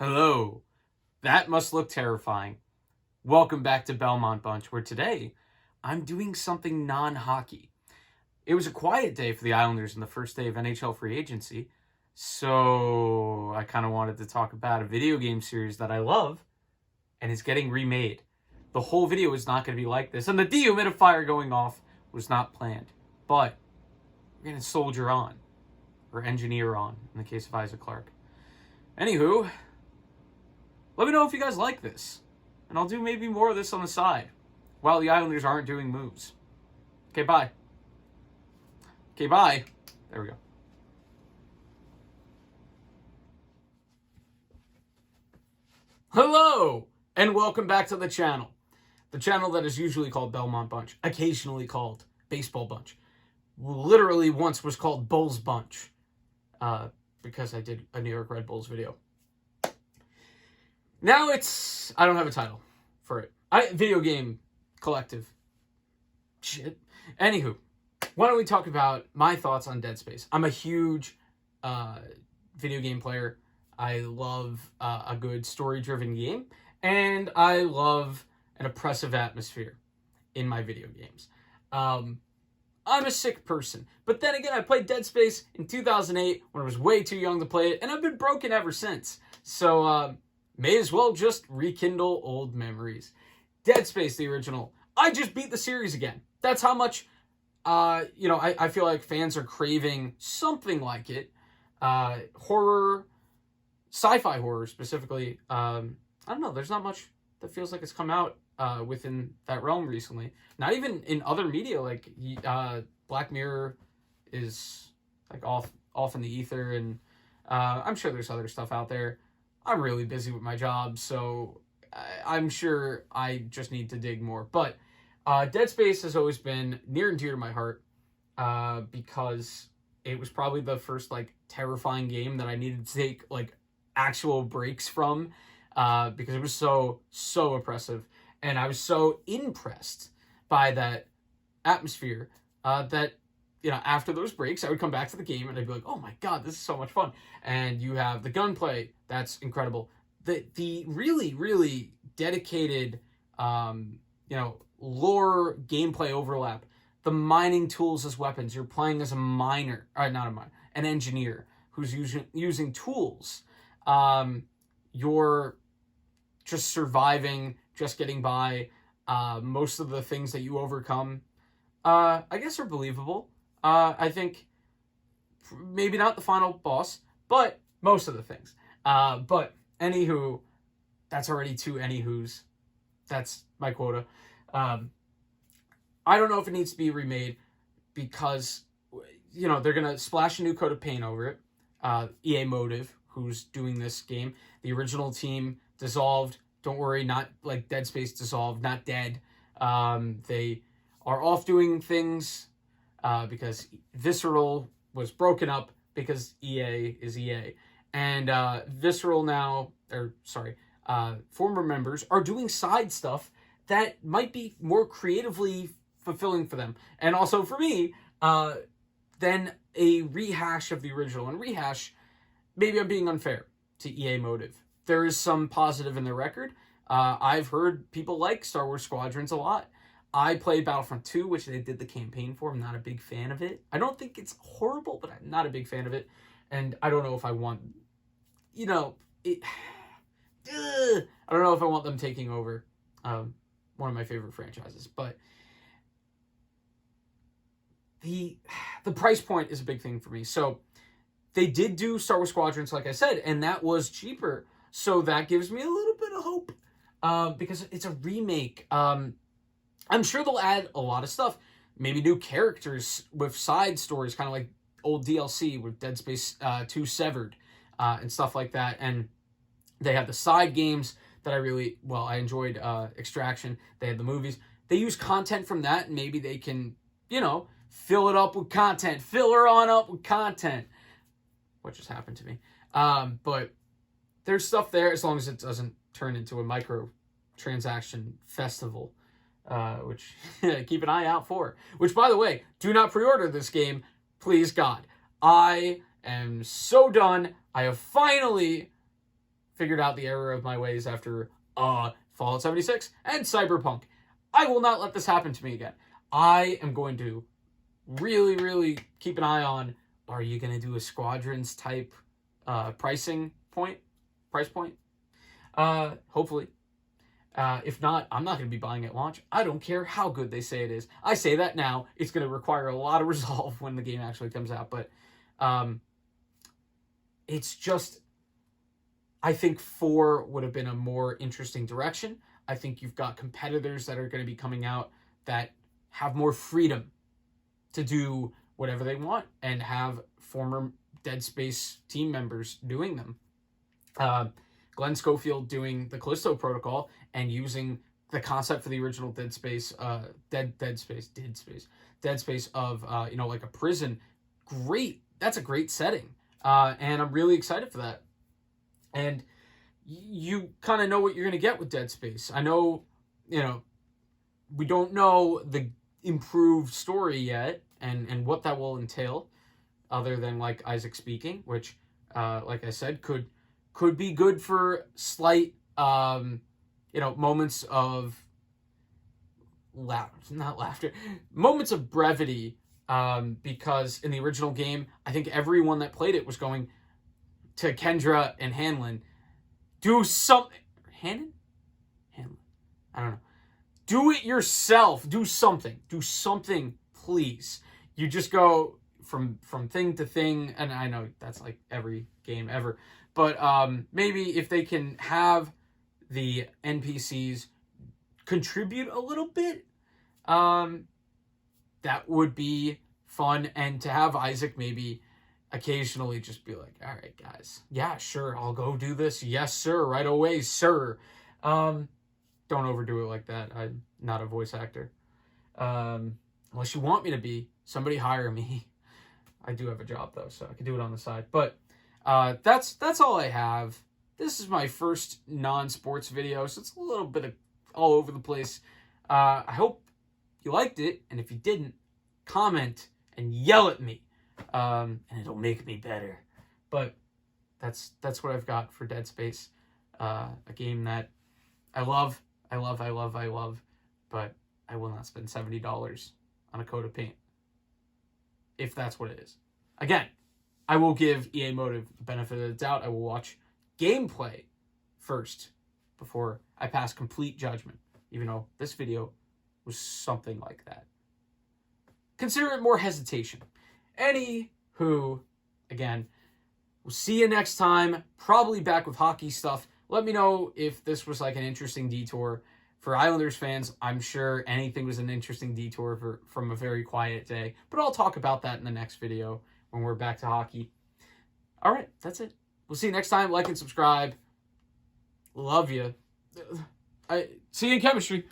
Hello. That must look terrifying. Welcome back to Belmont Bunch, where today I'm doing something non-hockey. It was a quiet day for the Islanders in the first day of NHL free agency, so I kind of wanted to talk about a video game series that I love, and it's getting remade. The whole video is not going to be like this, and the dehumidifier going off was not planned. But we're going to soldier on, or engineer on, in the case of Isaac Clarke. Anywho, let me know if you guys like this. And I'll do maybe more of this on the side while the Islanders aren't doing moves. Okay, bye. Okay, bye. There we go. Hello, and welcome back to the channel. The channel that is usually called Belmont Bunch, occasionally called Baseball Bunch. Literally once was called Bulls Bunch, because I did a New York Red Bulls video. Now I don't have a title for it. Video game collective. Shit. Anywho, why don't we talk about my thoughts on Dead Space? I'm a huge video game player. I love a good story-driven game, and I love an oppressive atmosphere in my video games. I'm a sick person, but then again, I played Dead Space in 2008 when I was way too young to play it, and I've been broken ever since. So, may as well just rekindle old memories. Dead Space, the original. I just beat the series again. That's how much, I feel like fans are craving something like it. Horror, sci-fi horror specifically. I don't know, there's not much that feels like it's come out within that realm recently. Not even in other media, like Black Mirror is like off in the ether, and I'm sure there's other stuff out there. I'm really busy with my job, so I'm sure I just need to dig more. But Dead Space has always been near and dear to my heart because it was probably the first like terrifying game that I needed to take like actual breaks from because it was so oppressive, and I was so impressed by that atmosphere that after those breaks, I would come back to the game and I'd be like, oh my god, this is so much fun. And you have the gunplay, that's incredible. The really, really dedicated, lore gameplay overlap. The mining tools as weapons. You're playing as a miner, or not a miner, an engineer who's using tools. You're just surviving, just getting by. Most of the things that you overcome, I guess, are believable. I think maybe not the final boss, but most of the things. But anywho, that's already two anywho's. That's my quota. I don't know if it needs to be remade because, they're going to splash a new coat of paint over it. EA Motive, who's doing this game. The original team dissolved. Don't worry, not like Dead Space dissolved, not dead. They are off doing things because Visceral was broken up because EA is EA. And Visceral now, former members are doing side stuff that might be more creatively fulfilling for them. And also for me, than a rehash of the original. And rehash, maybe I'm being unfair to EA Motive. There is some positive in the record. I've heard people like Star Wars Squadrons a lot. I played Battlefront 2, which they did the campaign for. I'm not a big fan of it. I don't think it's horrible, but I'm not a big fan of it. And I don't know if I want, I don't know if I want them taking over one of my favorite franchises. But the price point is a big thing for me. So they did do Star Wars Squadrons, like I said, and that was cheaper. So that gives me a little bit of hope because it's a remake. I'm sure they'll add a lot of stuff. Maybe new characters with side stories, kind of like old DLC with Dead Space 2 Severed and stuff like that. And they have the side games that I enjoyed Extraction. They had the movies. They use content from that, and maybe they can, fill it up with content. Fill her on up with content. What just happened to me? But there's stuff there as long as it doesn't turn into a microtransaction festival. Which keep an eye out for. Which, by the way, do not pre-order this game, please God. I am so done. I have finally figured out the error of my ways after Fallout 76 and Cyberpunk. I will not let this happen to me again. I am going to really, really keep an eye on, are you going to do a Squadrons type price point? Hopefully. If not, I'm not going to be buying at launch. I don't care how good they say it is. I say that now. It's going to require a lot of resolve when the game actually comes out. But it's just, I think 4 would have been a more interesting direction. I think you've got competitors that are going to be coming out that have more freedom to do whatever they want and have former Dead Space team members doing them. Glenn Schofield doing the Callisto Protocol and using the concept for the original Dead Space of like a prison. Great. That's a great setting. And I'm really excited for that. And you kind of know what you're going to get with Dead Space. I know, we don't know the improved story yet and what that will entail, other than like Isaac speaking, which, like I said, could be good for slight, moments of moments of brevity, because in the original game, I think everyone that played it was going to Kendra and Hanlon, do something. Hanlon, I don't know. Do it yourself. Do something, please. You just go from thing to thing, and I know that's like every game ever, but maybe if they can have the NPCs contribute a little bit, that would be fun. And to have Isaac maybe occasionally just be like, all right, guys, yeah, sure, I'll go do this. Yes, sir, right away, sir. Don't overdo it like that. I'm not a voice actor. Unless you want me to be, somebody hire me. I do have a job though, so I can do it on the side. But that's all I have. This is my first non-sports video, so it's a little bit of all over the place. I hope you liked it, and if you didn't, comment and yell at me, and it'll make me better. But that's what I've got for Dead Space, a game that I love, but I will not spend $70 on a coat of paint, if that's what it is. Again, I will give EA Motive the benefit of the doubt. I will watch gameplay first before I pass complete judgment, even though this video was something like that. Consider it more hesitation. Anywho, again, we'll see you next time, probably back with hockey stuff. Let me know if this was like an interesting detour. For Islanders fans, I'm sure anything was an interesting detour from a very quiet day. But I'll talk about that in the next video when we're back to hockey. All right, that's it. We'll see you next time. Like and subscribe. Love you. See you in chemistry.